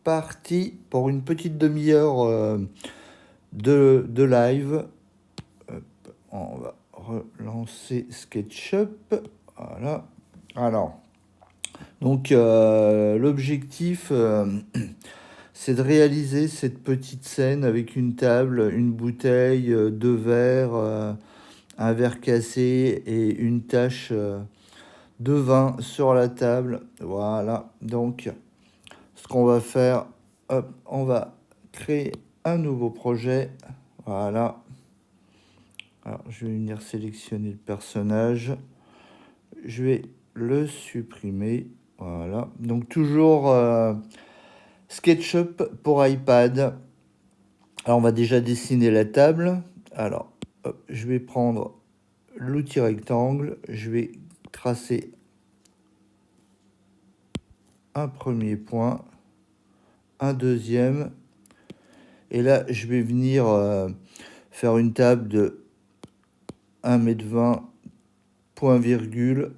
parti pour une petite demi-heure de live. Hop, on va relancer SketchUp. Voilà. Alors, donc l'objectif, c'est de réaliser cette petite scène avec une table, une bouteille, deux verres, un verre cassé et une tache de vin sur la table. Voilà. Donc, ce qu'on va faire, hop, on va créer un nouveau projet. Voilà. Alors, je vais venir sélectionner le personnage. Je vais le supprimer. Voilà. Donc, toujours SketchUp pour iPad. Alors, on va déjà dessiner la table. Alors, hop, je vais prendre l'outil rectangle. Je vais tracer un premier point, un deuxième. Et là, je vais venir faire une table de 1,20 m, point virgule,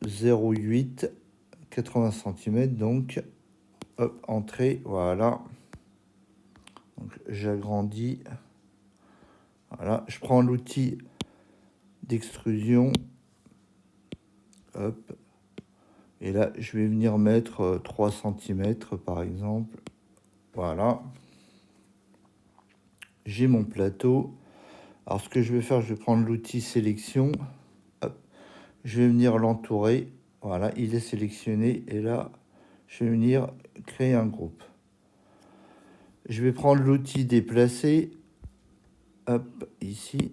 0,8, 80 cm. Donc, hop, entrée, voilà. Donc, j'agrandis. Voilà, je prends l'outil d'extrusion. Hop. Et là, je vais venir mettre 3 cm, par exemple. Voilà. J'ai mon plateau. Alors, ce que je vais faire, je vais prendre l'outil sélection. Hop. Je vais venir l'entourer. Voilà, il est sélectionné. Et là, je vais venir créer un groupe. Je vais prendre l'outil déplacer. Hop, ici.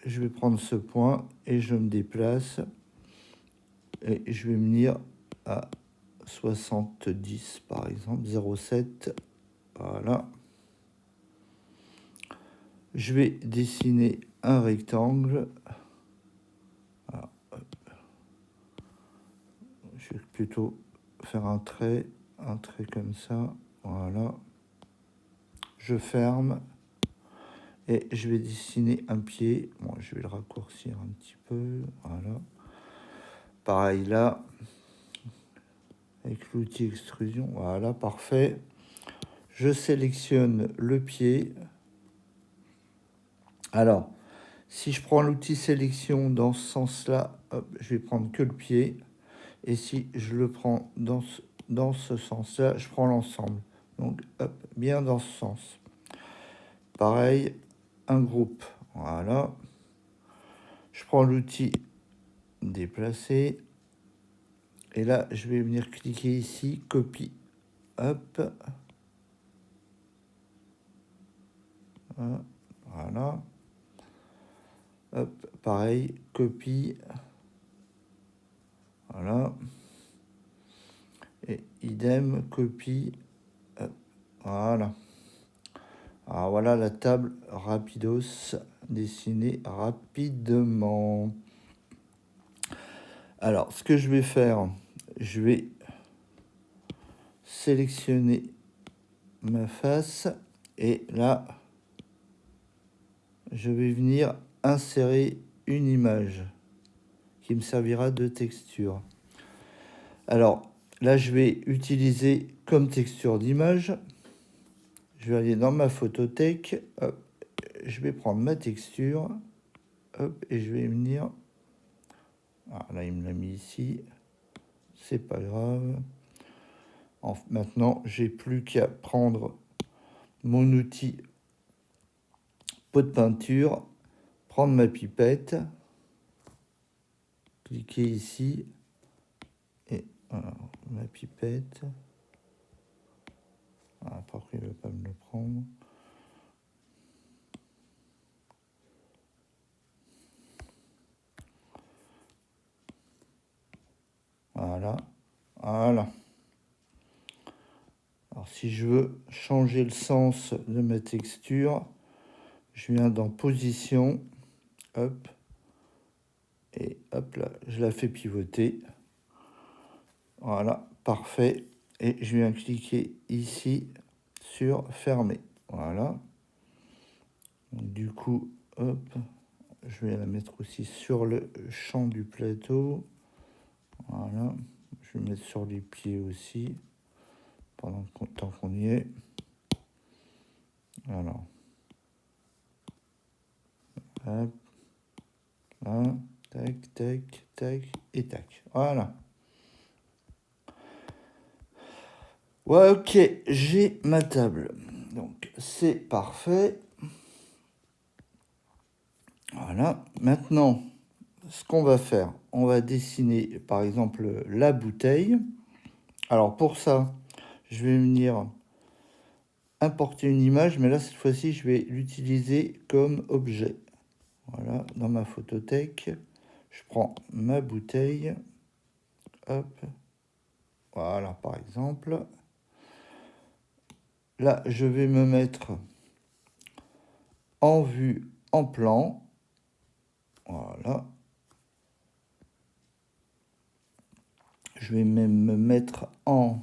Je vais prendre ce point et je me déplace. Et je vais venir à 70, par exemple, 0,7. Voilà. Je vais dessiner un rectangle. Voilà. Je vais plutôt faire un trait comme ça. Voilà. Je ferme et je vais dessiner un pied. Bon, je vais le raccourcir un petit peu. Voilà. Pareil là, avec l'outil extrusion. Voilà, parfait. Je sélectionne le pied. Alors, si je prends l'outil sélection dans ce sens-là, hop, je vais prendre que le pied. Et si je le prends dans ce sens-là, je prends l'ensemble. Donc, hop, bien dans ce sens. Pareil, un groupe. Voilà. Je prends l'outil déplacer. Et là, je vais venir cliquer ici, copie. Hop. Voilà. Hop, pareil, copie. Voilà. Et idem, copie. Hop, voilà. Alors voilà la table rapidos dessinée rapidement. Alors, ce que je vais faire, je vais sélectionner ma face et là, je vais venir insérer une image qui me servira de texture. Alors, là, je vais utiliser comme texture d'image. Je vais aller dans ma photothèque. Hop, je vais prendre ma texture. Hop, et je vais venir... Ah, là, il me l'a mis ici. C'est pas grave. Maintenant, j'ai plus qu'à prendre mon outil pot de peinture, prendre ma pipette, cliquer ici, et voilà, ma pipette. Ah, par contre, il ne veut pas me le prendre. Voilà, voilà. Alors, si je veux changer le sens de ma texture, je viens dans position, hop, et hop là, je la fais pivoter. Voilà, parfait. Et je viens cliquer ici sur fermer. Voilà. Donc, du coup, hop, je vais la mettre aussi sur le champ du plateau. Voilà. Je vais mettre sur les pieds aussi. tant qu'on y est. Alors, hop, là, tac, tac, tac, et tac. Voilà. Ouais, ok, j'ai ma table. Donc, c'est parfait. Voilà. Maintenant, ce qu'on va faire, on va dessiner, par exemple, la bouteille. Alors, pour ça, je vais venir importer une image, mais là, cette fois-ci, je vais l'utiliser comme objet. Voilà, dans ma photothèque, je prends ma bouteille. Hop. Voilà, par exemple. Là, je vais me mettre en vue, en plan. Voilà. Je vais même me mettre en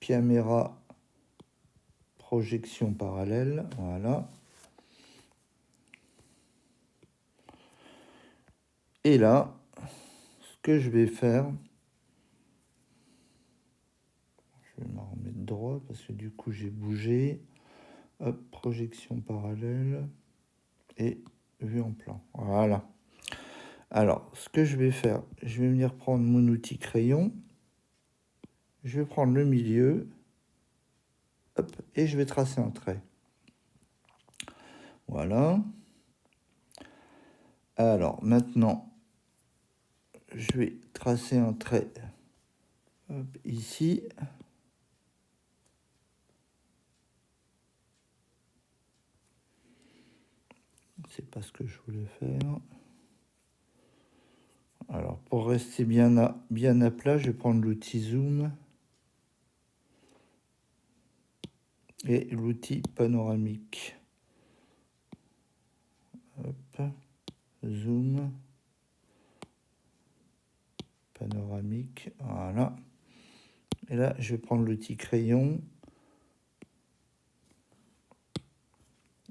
caméra projection parallèle. Voilà. Et là, ce que je vais faire, je vais me remettre droit parce que du coup j'ai bougé. Hop, projection parallèle et vue en plan. Voilà. Alors, ce que je vais faire, je vais venir prendre mon outil crayon. Je vais prendre le milieu. Hop, et je vais tracer un trait. Voilà. Alors, maintenant, je vais tracer un trait hop, ici. C'est pas ce que je voulais faire. Alors, pour rester bien à plat, je vais prendre l'outil zoom et l'outil panoramique. Hop, zoom, panoramique, voilà. Et là, je vais prendre l'outil crayon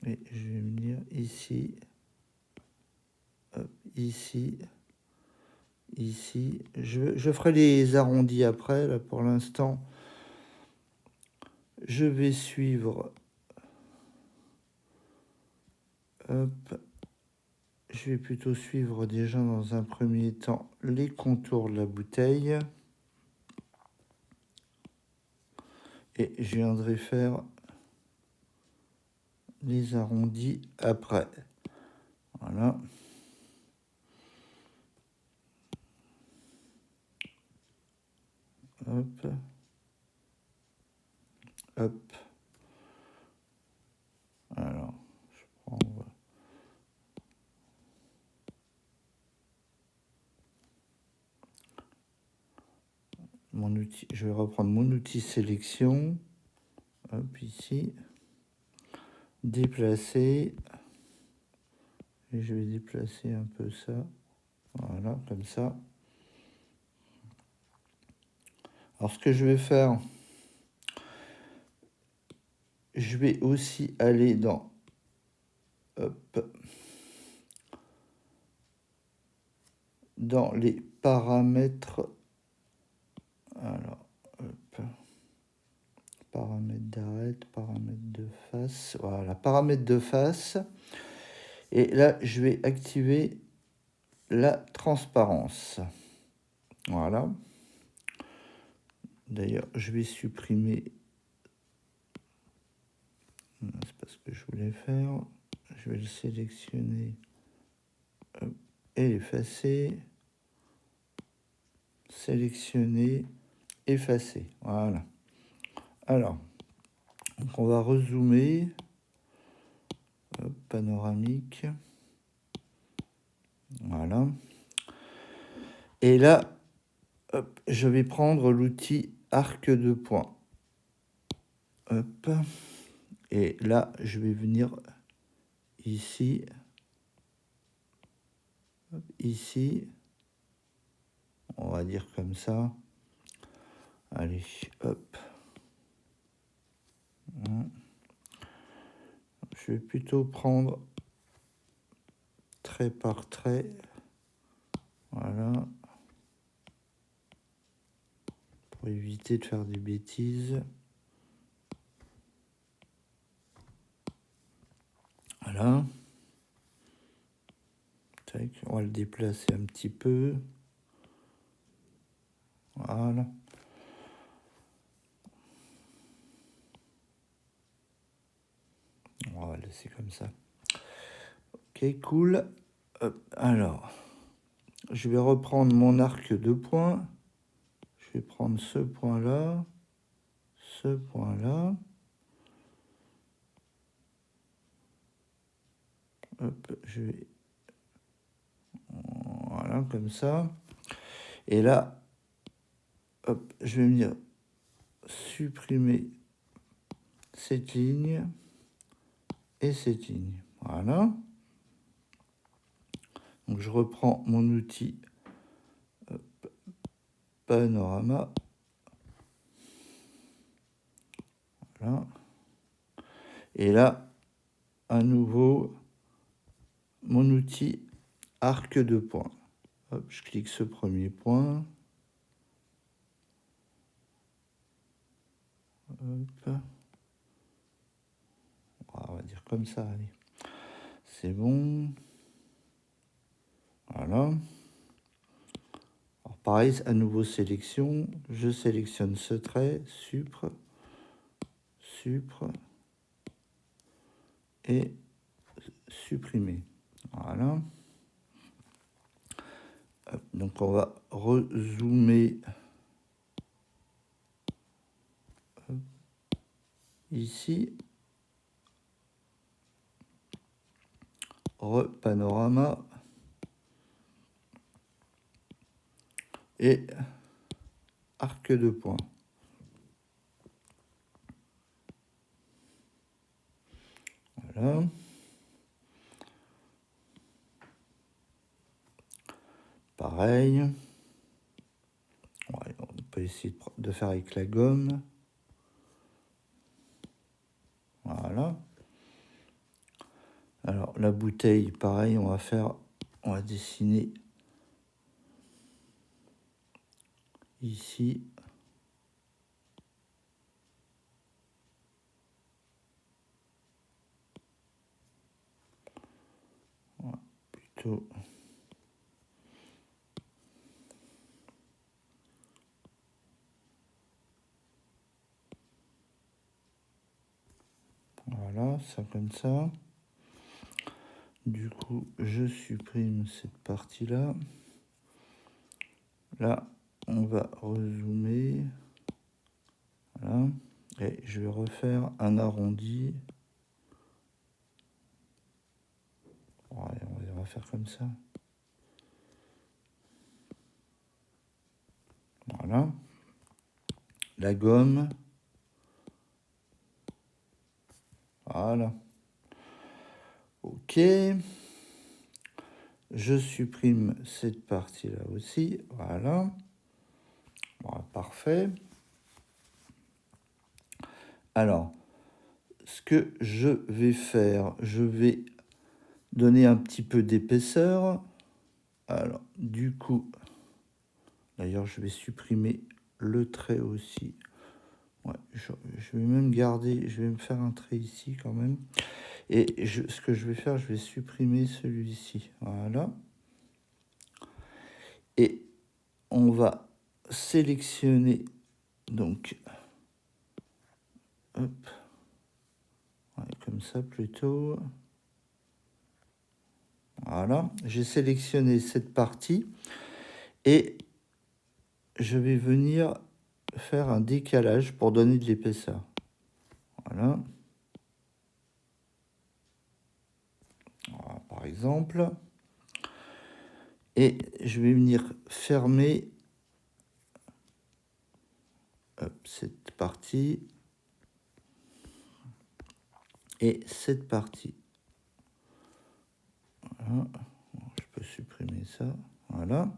et je vais venir ici, hop, ici, ici. Je ferai les arrondis après. Là, pour l'instant, je vais suivre. Hop. Je vais plutôt suivre déjà dans un premier temps les contours de la bouteille. Et je viendrai faire les arrondis après. Voilà. Hop. Hop. Alors, je prends... mon outil, je vais reprendre mon outil sélection. Hop, ici. Déplacer. Et je vais déplacer un peu ça. Voilà, comme ça. Alors, ce que je vais faire, je vais aussi aller dans... Hop. Dans les paramètres. Alors, hop. Paramètres d'arête, paramètres de face. Voilà, paramètres de face. Et là, je vais activer la transparence. Voilà. D'ailleurs, je vais supprimer. C'est pas ce que je voulais faire. Je vais le sélectionner et l'effacer. Sélectionner, effacer. Voilà. Alors, donc on va rezoomer. Hop, panoramique. Voilà. Et là, hop, je vais prendre l'outil arc de poing. Hop. Et là, je vais venir ici. Hop, ici. On va dire comme ça. Allez, hop. Je vais plutôt prendre trait par trait. Voilà. pour éviter de faire des bêtises. Voilà. Tac, on va le déplacer un petit peu. Voilà. On va laisser comme ça. Ok, cool. Hop, alors, je vais reprendre mon arc de points. Je vais prendre ce point-là, ce point-là. Hop, je vais... Voilà, comme ça. Et là, hop, je vais venir supprimer cette ligne et cette ligne. Voilà. Donc je reprends mon outil panorama. Voilà. Et là, à nouveau, mon outil arc de points. Hop, je clique ce premier point. Hop. On va dire comme ça, allez. C'est bon. Voilà. Alors pareil, à nouveau sélection. Je sélectionne ce trait, supre, et supprimer. Voilà. Donc on va rezoomer ici. Panorama. Et arc de points. Voilà. Pareil. Ouais, on peut essayer de faire avec la gomme. Voilà. Alors la bouteille, pareil, on va dessiner ici. Voilà, plutôt. Voilà, ça comme ça. Du coup, je supprime cette partie-là. Là, on va rezoomer. Voilà. Et je vais refaire un arrondi. Ouais, on va faire comme ça. Voilà. La gomme. Voilà. Ok. Je supprime cette partie-là aussi. Voilà. Voilà, parfait. Alors, ce que je vais faire, je vais donner un petit peu d'épaisseur. Alors, du coup, d'ailleurs, je vais supprimer le trait aussi. Ouais, je vais même garder, je vais me faire un trait ici quand même. Et ce que je vais faire, je vais supprimer celui-ci. Voilà. Et on va sélectionner, donc, hop, ouais, comme ça plutôt. Voilà, j'ai sélectionné cette partie et je vais venir faire un décalage pour donner de l'épaisseur. Voilà. Voilà, par exemple. Et je vais venir fermer cette partie et cette partie. Voilà. Je peux supprimer ça. Voilà.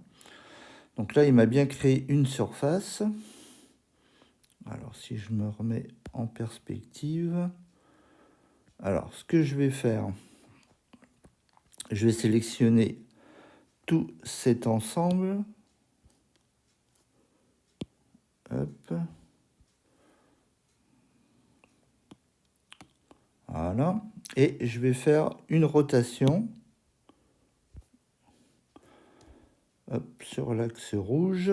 Donc là, il m'a bien créé une surface. Alors, si je me remets en perspective. Alors, ce que je vais faire, je vais sélectionner tout cet ensemble. hop. Voilà. Et je vais faire une rotation. Hop, sur l'axe rouge.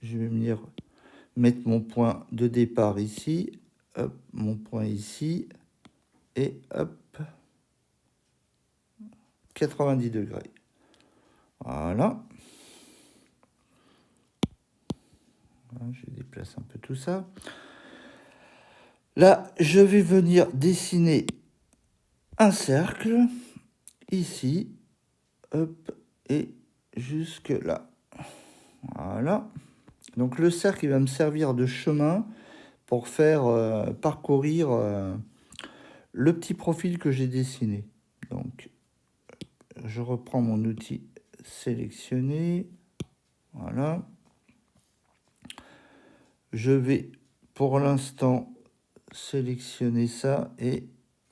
Je vais venir mettre mon point de départ ici. Hop, mon point ici. Et hop. 90 degrés. Voilà. Je déplace un peu tout ça. Là, je vais venir dessiner un cercle ici, hop, et jusque là. Voilà. Donc le cercle, il va me servir de chemin pour faire parcourir le petit profil que j'ai dessiné. Donc, je reprends mon outil sélectionné. Voilà. Je vais, pour l'instant, sélectionner ça et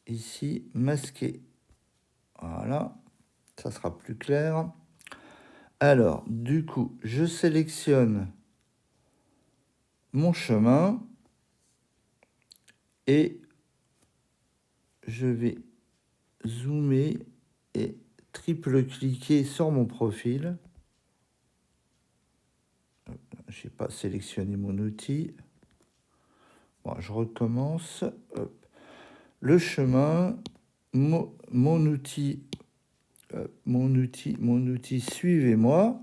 ici, masquer. Voilà. Ça sera plus clair. Alors, du coup, je sélectionne mon chemin et je vais zoomer et triple-cliquer sur mon profil. Je n'ai pas sélectionné mon outil. Bon, je recommence. Hop. Le chemin, mon outil, mon outil, suivez-moi.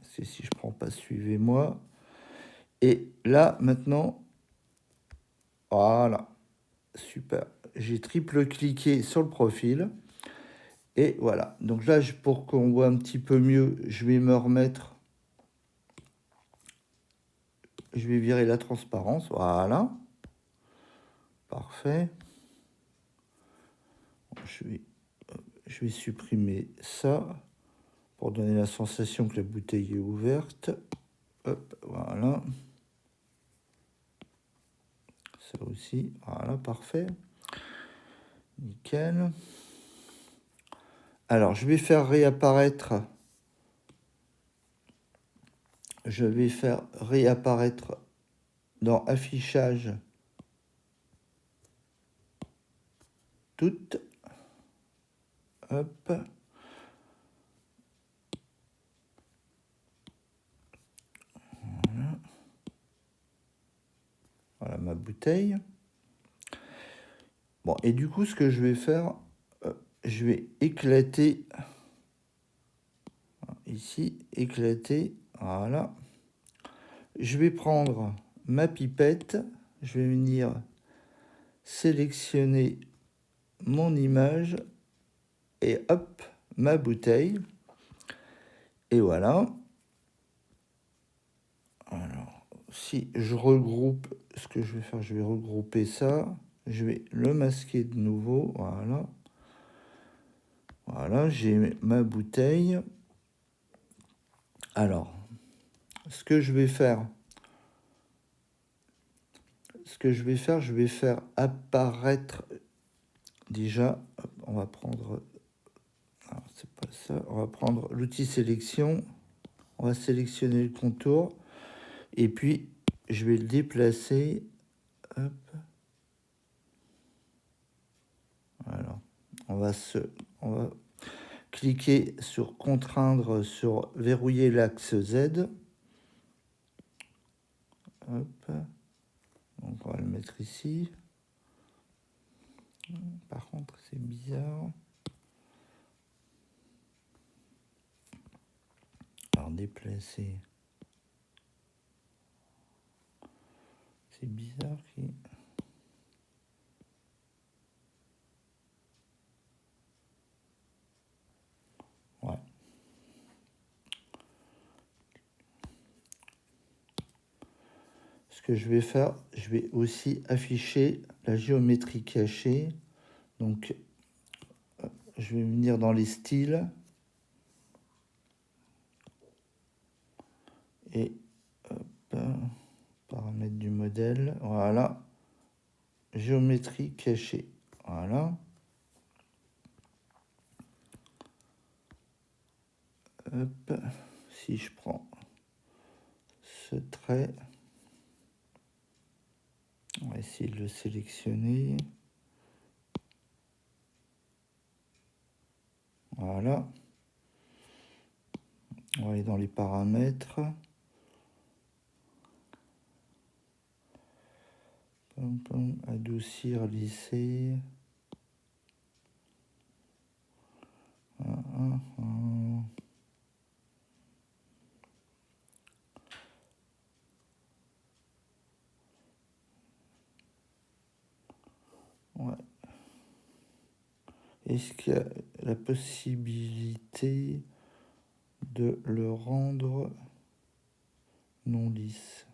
C'est si je ne prends pas suivez-moi. Et là, maintenant, voilà, super. J'ai triple-cliqué sur le profil. Et voilà. Donc là, pour qu'on voit un petit peu mieux, je vais me remettre. Je vais virer la transparence. Voilà. Parfait. Je vais supprimer ça pour donner la sensation que la bouteille est ouverte. Hop, voilà. Ça aussi, voilà, parfait. Nickel. Alors, je vais faire réapparaître. Je vais faire réapparaître dans affichage toutes. Hop. Voilà ma bouteille. Bon, et du coup, ce que je vais faire, je vais éclater ici, éclater, voilà. Je vais prendre ma pipette, je vais venir sélectionner mon image et hop, ma bouteille. Et voilà. Alors, si je regroupe, ce que je vais faire, je vais regrouper ça. Je vais le masquer de nouveau, voilà. Voilà, j'ai ma bouteille. Alors, ce que je vais faire, je vais faire apparaître déjà, on va prendre, c'est pas ça, on va prendre l'outil sélection, on va sélectionner le contour, et puis je vais le déplacer, hop, voilà, on va cliquer sur contraindre sur verrouiller l'axe Z, hop, donc on va le mettre ici. Par contre, c'est bizarre. Alors, déplacer. C'est bizarre. Ouais. Ce que je vais faire, je vais aussi afficher la géométrie cachée. Donc, je vais venir dans les styles. Et hop, paramètres du modèle. Voilà. Géométrie cachée. Voilà. Hop. Si je prends ce trait, On va essayer de le sélectionner. Voilà. On va aller dans les paramètres. Adoucir, lisser. Ouais. Est-ce qu'il y a la possibilité de le rendre non lisse?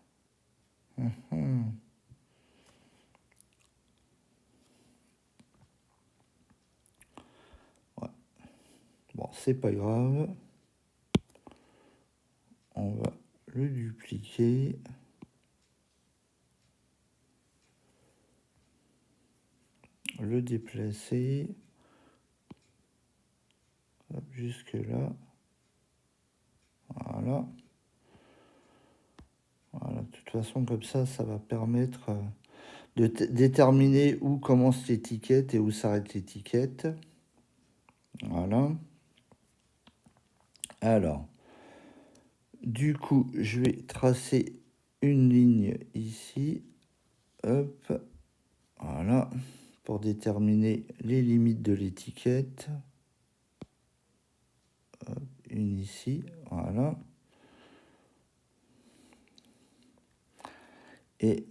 Ouais. Bon, c'est pas grave. On va le dupliquer. Le déplacer. Hop, jusque là. Voilà. Voilà. De toute façon, comme ça va permettre de déterminer où commence l'étiquette et où s'arrête l'étiquette. Voilà. Alors, du coup, je vais tracer une ligne ici. Hop. Voilà. Pour déterminer les limites de l'étiquette. Une ici. Voilà. Et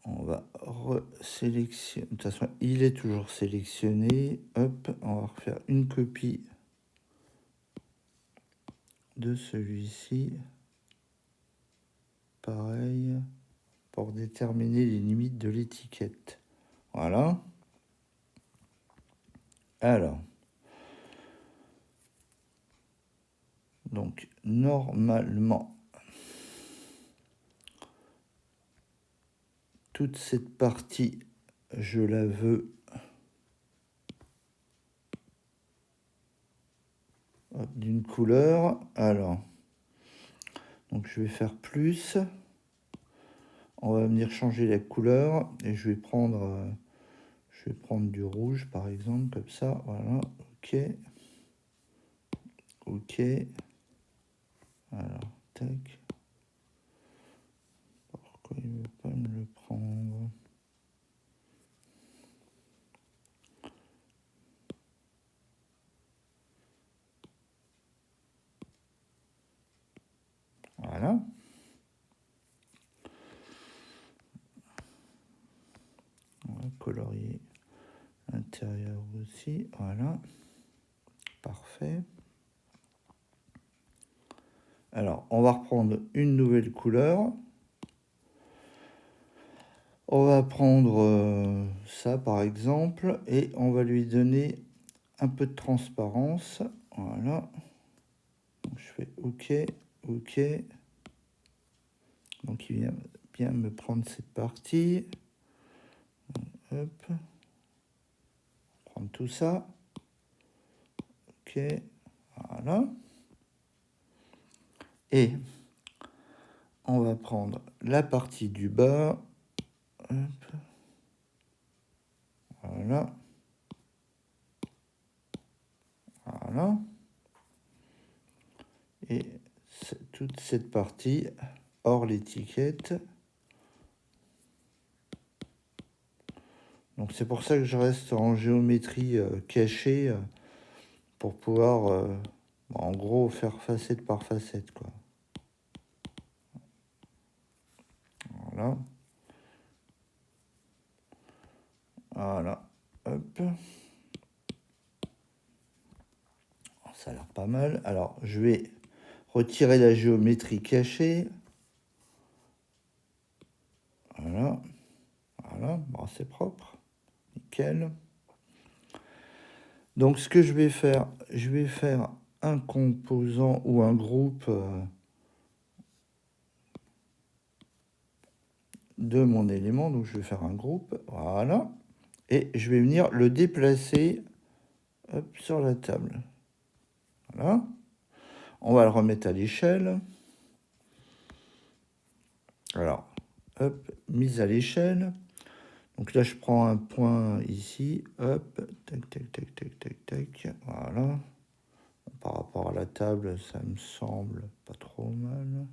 on va resélectionner. De toute façon, il est toujours sélectionné. Hop, on va refaire une copie de celui-ci. Pareil, pour déterminer les limites de l'étiquette. Voilà. Alors, donc normalement, toute cette partie, je la veux d'une couleur. Alors, donc je vais faire plus. On va venir changer la couleur et je vais prendre du rouge par exemple, comme ça. Voilà, ok. Ok. Alors, tac. Pourquoi il ne veut pas me le prendre? Voilà. On va colorier l'intérieur aussi. Voilà. Parfait. Alors, on va reprendre une nouvelle couleur. On va prendre ça par exemple et on va lui donner un peu de transparence. Voilà. Donc, je fais OK, OK. Donc il vient bien me prendre cette partie. Hop. Prendre tout ça. OK. Voilà. Et on va prendre la partie du bas. Hop. Voilà. Voilà. Et toute cette partie hors l'étiquette. Donc c'est pour ça que je reste en géométrie cachée pour pouvoir en gros faire facette par facette quoi. Voilà. Voilà. Hop. Ça a l'air pas mal. Alors je vais retirer la géométrie cachée. Voilà. Voilà. Bon, c'est propre. Nickel. Donc ce que je vais faire un composant ou un groupe de mon élément. Donc je vais faire un groupe. Voilà. Et je vais venir le déplacer hop, sur la table. Voilà. On va le remettre à l'échelle. Alors, hop, mise à l'échelle. Donc là, je prends un point ici, hop, tac, tac, tac, tac, tac, tac, voilà. Par rapport à la table, ça me semble pas trop mal.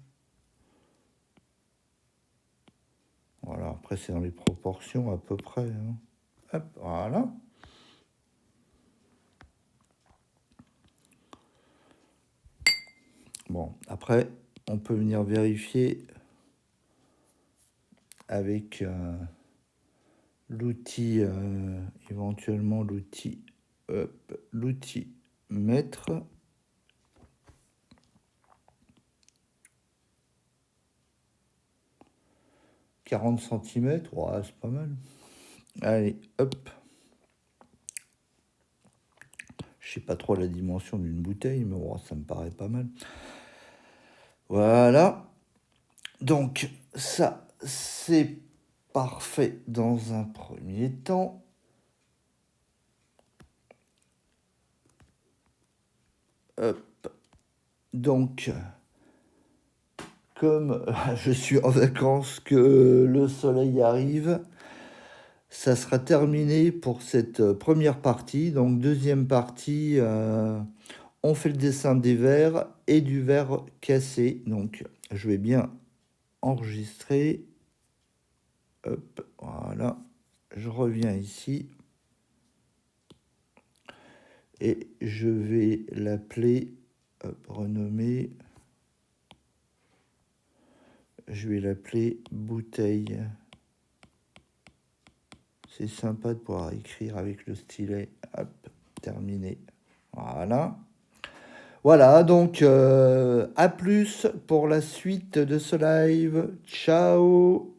Voilà, après c'est dans les proportions à peu près, hein. Hop, voilà. Bon, après, on peut venir vérifier avec l'outil, éventuellement l'outil mètre. « 40 cm, ouais, c'est pas mal. Allez, hop. Je sais pas trop la dimension d'une bouteille, mais bon, ça me paraît pas mal. Voilà. Donc, ça, c'est parfait dans un premier temps. Hop. Donc, comme je suis en vacances, que le soleil arrive, ça sera terminé pour cette première partie. Donc, deuxième partie, on fait le dessin des verres et du verre cassé. Donc, je vais bien enregistrer. Hop, voilà. Je reviens ici. Et je vais l'appeler, renommer. Je vais l'appeler bouteille. C'est sympa de pouvoir écrire avec le stylet. Hop, terminé. Voilà. Voilà, donc à plus pour la suite de ce live. Ciao!